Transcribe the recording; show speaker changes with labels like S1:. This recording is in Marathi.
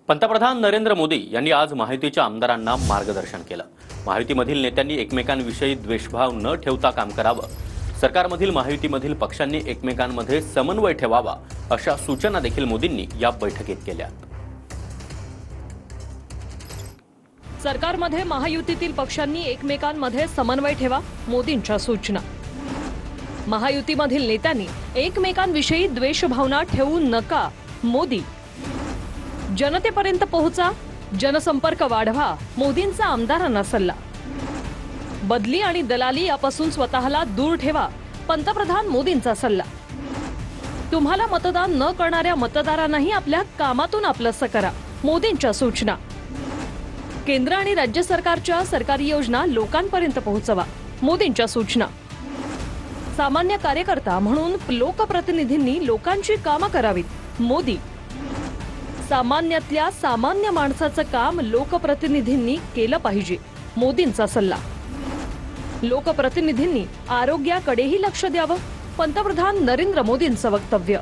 S1: पंतप्रधान नरेंद्र मोदी यांनी आज महायुतीच्या आमदारांना मार्गदर्शन केलं। महायुतीमधील नेत्यांनी एकमेकांविषयी द्वेषभाव न ठेवता काम करावं, सरकारमधील महायुतीमधील पक्षांनी एकमेकांमध्ये समन्वय ठेवावा अशा सूचना देखील मोदींनी या बैठकीत केल्या।
S2: सरकारमध्ये महायुतीतील पक्षांनी एकमेकांमध्ये समन्वय ठेवा, मोदींच्या सूचना। महायुतीमधील नेत्यांनी एकमेकांविषयी द्वेषभावना ठेवू नका, मोदी। जनतेपर्यंत पोहोचा, जनसंपर्क वाढवा, मोदींचा आमदारांना सल्ला। बदली आणि दलाली यापासून स्वतःला दूर ठेवा, पंतप्रधान मोदींचा सल्ला। तुम्हाला मतदान न करणाऱ्या मतदारांनाही आपल्या कामातून आपलंसं करा, मोदींच्या सूचना। केंद्र आणि राज्य सरकारच्या सरकारी योजना लोकांपर्यंत पोहोचवा, मोदींच्या सूचना। सामान्य कार्यकर्ता म्हणून लोकप्रतिनिधींनी लोकांची कामं करावीत, मोदी। सामान्यातल्या सामान्य माणसाचं काम लोकप्रतिनिधींनी केलं पाहिजे, मोदींचा सल्ला। लोकप्रतिनिधींनी आरोग्याकडेही लक्ष द्यावं, पंतप्रधान नरेंद्र मोदींचं वक्तव्य।